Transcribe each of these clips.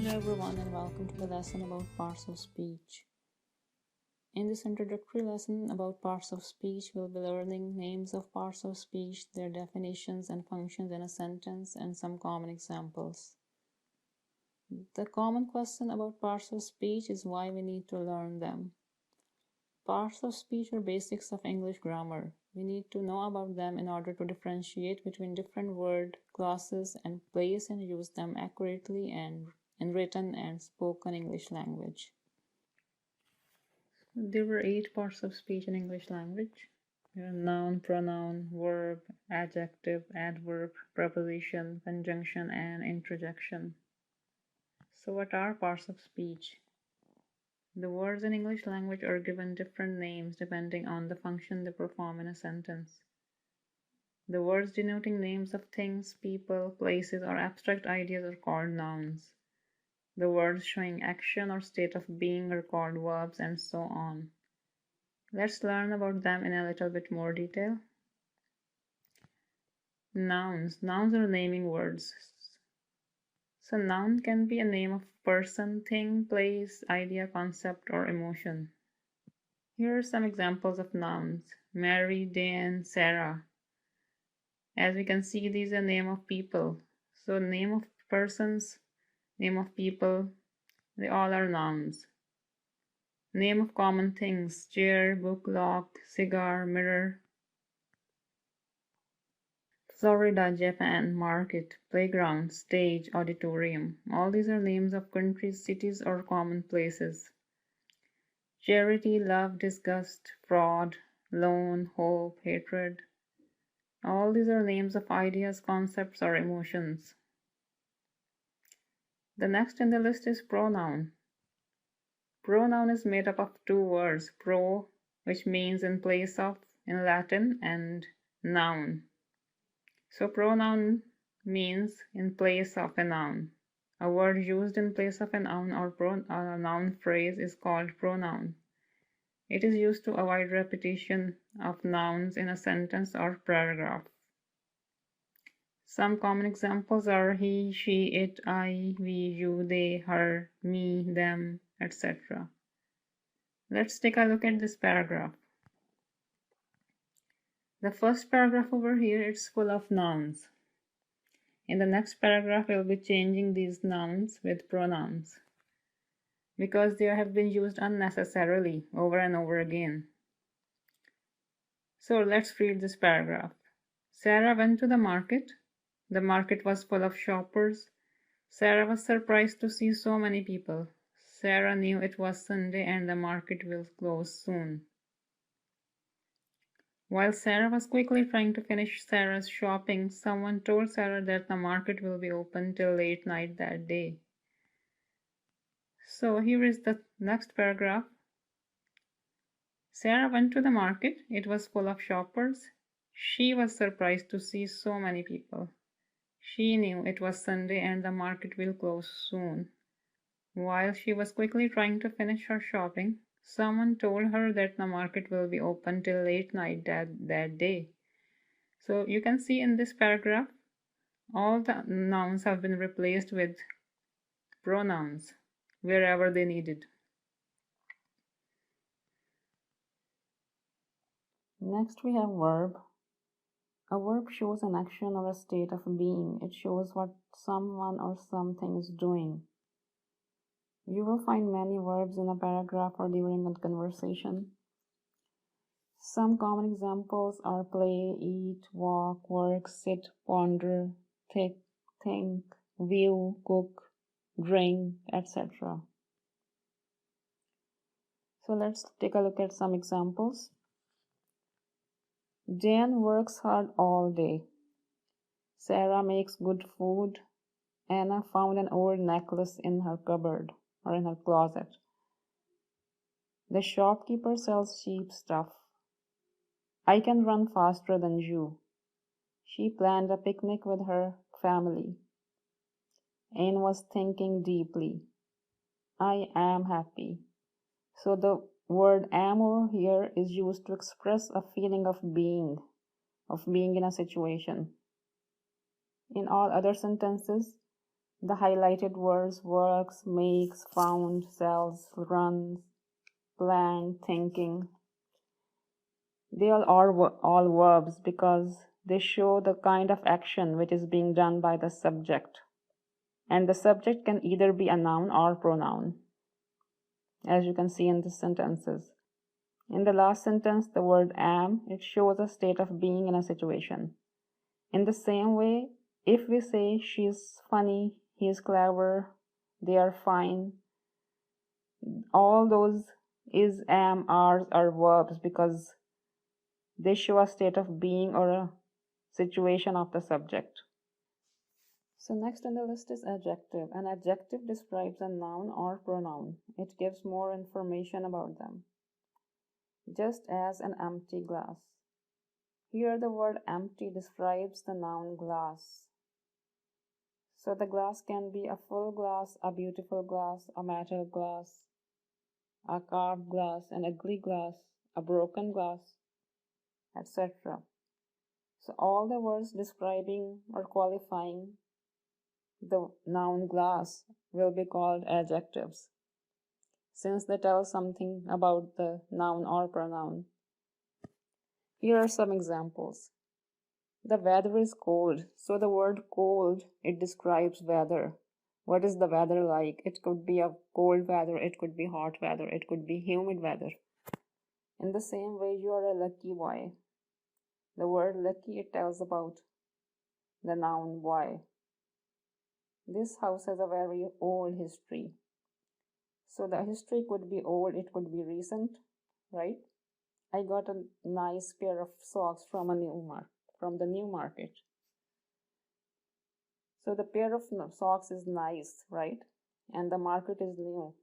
Hello everyone and welcome to the lesson about parts of speech. In this introductory lesson about parts of speech, we'll be learning names of parts of speech, their definitions and functions in a sentence, and some common examples. The common question about parts of speech is why we need to learn them. Parts of speech are basics of English grammar. We need to know about them in order to differentiate between different word classes and place and use them accurately and in written and spoken English language. There were 8 parts of speech in English language. Noun, pronoun, verb, adjective, adverb, preposition, conjunction, and interjection. So what are parts of speech? The words in English language are given different names depending on the function they perform in a sentence. The words denoting names of things, people, places, or abstract ideas are called nouns. The words showing action or state of being are called verbs, and so on. Let's learn about them in a little bit more detail. Nouns. Nouns are naming words. So noun can be a name of person, thing, place, idea, concept, or emotion. Here are some examples of nouns. Mary, Dan, Sarah. As we can see, these are name of people. So name of persons, name of people, they all are nouns. Name of common things: chair, book, lock, cigar, mirror. Florida, Japan, market, playground, stage, auditorium. All these are names of countries, cities, or common places. Charity, love, disgust, fraud, loan, hope, hatred. All these are names of ideas, concepts, or emotions. The next in the list is pronoun. Pronoun is made up of 2 words, pro, which means in place of in Latin, and noun. So pronoun means in place of a noun. A word used in place of a noun or a noun phrase is called pronoun. It is used to avoid repetition of nouns in a sentence or paragraph. Some common examples are he, she, it, I, we, you, they, her, me, them, etc. Let's take a look at this paragraph. The first paragraph over here is full of nouns. In the next paragraph, we'll be changing these nouns with pronouns because they have been used unnecessarily over and over again. So let's read this paragraph. Sarah went to the market. The market was full of shoppers. Sarah was surprised to see so many people. Sarah knew it was Sunday and the market will close soon. While Sarah was quickly trying to finish Sarah's shopping, someone told Sarah that the market will be open till late night that day. So here is the next paragraph. Sarah went to the market. It was full of shoppers. She was surprised to see so many people. She knew it was Sunday and the market will close soon. While she was quickly trying to finish her shopping, someone told her that the market will be open till late night that day. So you can see in this paragraph, all the nouns have been replaced with pronouns wherever they needed. Next we have verb. A verb shows an action or a state of being. It shows what someone or something is doing. You will find many verbs in a paragraph or during a conversation. Some common examples are play, eat, walk, work, sit, ponder, think, view, cook, drink, etc. So let's take a look at some examples. Dan works hard all day. Sarah makes good food. Anna found an old necklace in her cupboard or in her closet. The shopkeeper sells cheap stuff. I can run faster than you. She planned a picnic with her family. Anne was thinking deeply. I am happy. So the word am over here is used to express a feeling of being in a situation. In all other sentences, The highlighted words works, makes, found, sells, runs, planned, thinking. They are all verbs because they show the kind of action which is being done by the subject. And the subject can either be a noun or pronoun, as you can see in the sentences. In the last sentence, the word am, it shows a state of being in a situation. In the same way, if we say she's funny, he's clever, they are fine, all those is, am, are verbs because they show a state of being or a situation of the subject. So next on the list is adjective. An adjective describes a noun or pronoun. It gives more information about them. Just as an empty glass. Here the word empty describes the noun glass. So the glass can be a full glass, a beautiful glass, a metal glass, a carved glass, an ugly glass, a broken glass, etc. So all the words describing or qualifying the noun glass will be called adjectives, since they tell something about the noun or pronoun. Here are some examples. The weather is cold. So the word cold, it describes weather. What is the weather like? It could be a cold weather, it could be hot weather, it could be humid weather. In the same way, you are a lucky boy. The word lucky, it tells about the noun boy. This house has a very old history. So the history could be old, it could be recent, right? I got a nice pair of socks from the new market. So the pair of socks is nice, right? And the market is new.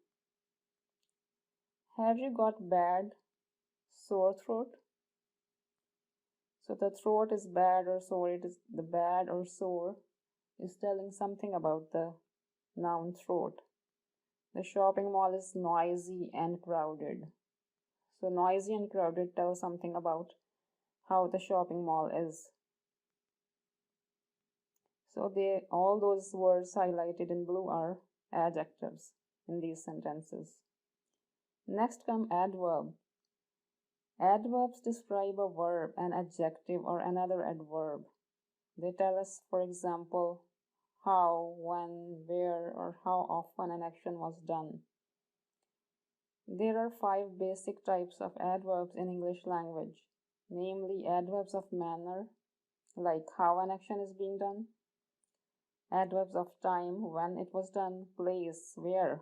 Have you got bad sore throat? So the throat is bad or sore. It is the bad or sore is telling something about the noun throat. The shopping mall is noisy and crowded. So noisy and crowded tells something about how the shopping mall is. So all those words highlighted in blue are adjectives in these sentences. Next come adverb. Adverbs describe a verb, an adjective, or another adverb. They tell us, for example, how, when, where, or how often an action was done. There are 5 basic types of adverbs in English language, namely adverbs of manner, like how an action is being done, adverbs of time, when it was done, place, where,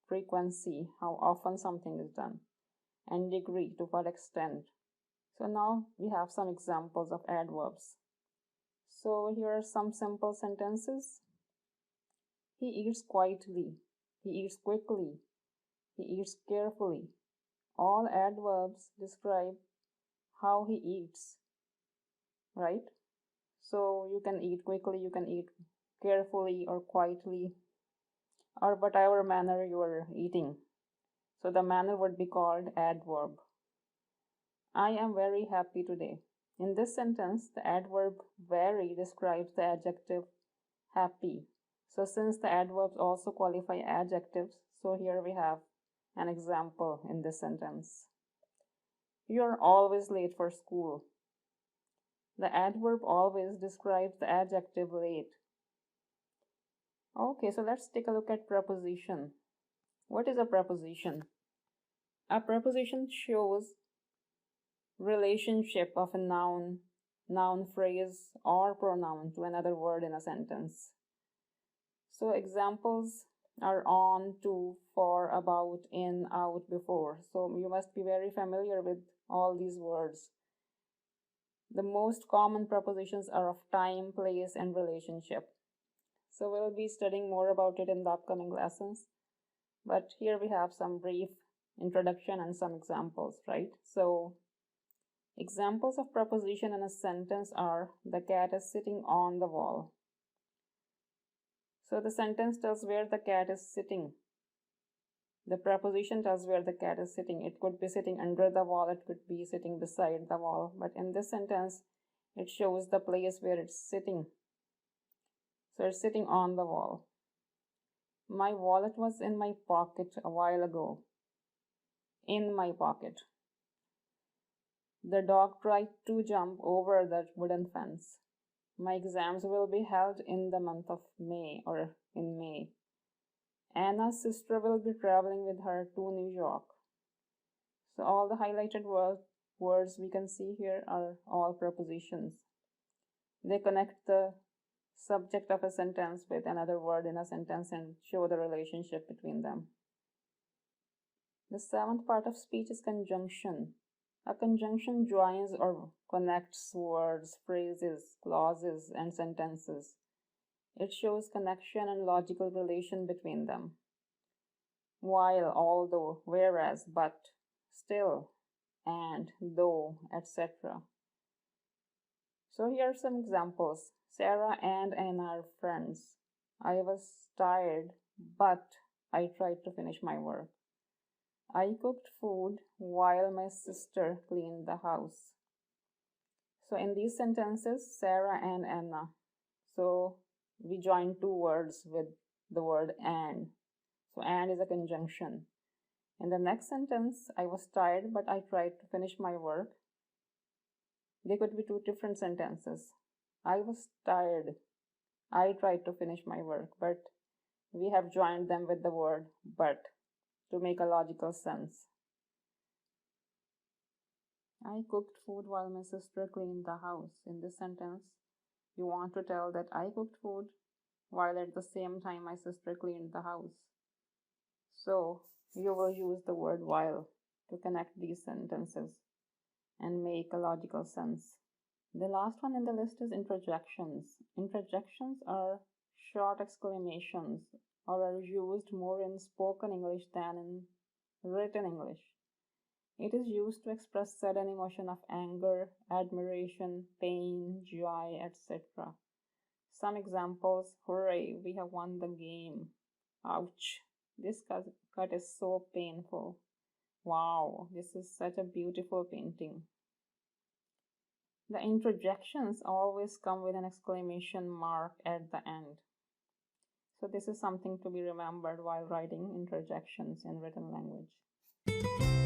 frequency, how often something is done, and degree, to what extent. So now we have some examples of adverbs. So here are some simple sentences. He eats quietly, he eats quickly, he eats carefully. All adverbs describe how he eats, right? So you can eat quickly, you can eat carefully or quietly, or whatever manner you are eating. So the manner would be called adverb. I am very happy today. In this sentence, the adverb very describes the adjective happy. So since the adverbs also qualify adjectives, so here we have an example in this sentence. You are always late for school. The adverb always describes the adjective late. Okay, so let's take a look at preposition. What is a preposition? A preposition shows relationship of a noun, phrase, or pronoun to another word in a sentence. So examples are on, to, for, about, in, out, before. So you must be very familiar with all these words. The most common prepositions are of time, place, and relationship. So we'll be studying more about it in the upcoming lessons. But here we have some brief introduction and some examples, right? So examples of preposition in a sentence are the cat is sitting on the wall. So the sentence tells where the cat is sitting. The preposition tells where the cat is sitting. It could be sitting under the wall, it could be sitting beside the wall. But in this sentence, it shows the place where it's sitting. So it's sitting on the wall. My wallet was in my pocket a while ago. In my pocket. The dog tried to jump over the wooden fence. My exams will be held in the month of May or in May. Anna's sister will be traveling with her to New York. So all the highlighted words we can see here are all prepositions. They connect the subject of a sentence with another word in a sentence and show the relationship between them. The seventh part of speech is conjunction. A conjunction joins or connects words, phrases, clauses, and sentences. It shows connection and logical relation between them. While, although, whereas, but, still, and, though, etc. So here are some examples. Sarah and Anna are friends. I was tired, but I tried to finish my work. I cooked food while my sister cleaned the house. So in these sentences, Sarah and Anna. So we join two words with the word and. So and is a conjunction. In the next sentence, I was tired, but I tried to finish my work. They could be two different sentences. I was tired. I tried to finish my work, but we have joined them with the word but to make a logical sense. I cooked food while my sister cleaned the house. In this sentence, you want to tell that I cooked food while at the same time my sister cleaned the house. So you will use the word while to connect these sentences and make a logical sense. The last one in the list is interjections. Interjections are short exclamations or are used more in spoken English than in written English. It is used to express sudden emotion of anger, admiration, pain, joy, etc. Some examples: hooray, we have won the game. Ouch, this cut is so painful. Wow, this is such a beautiful painting. The interjections always come with an exclamation mark at the end. So this is something to be remembered while writing interjections in written language.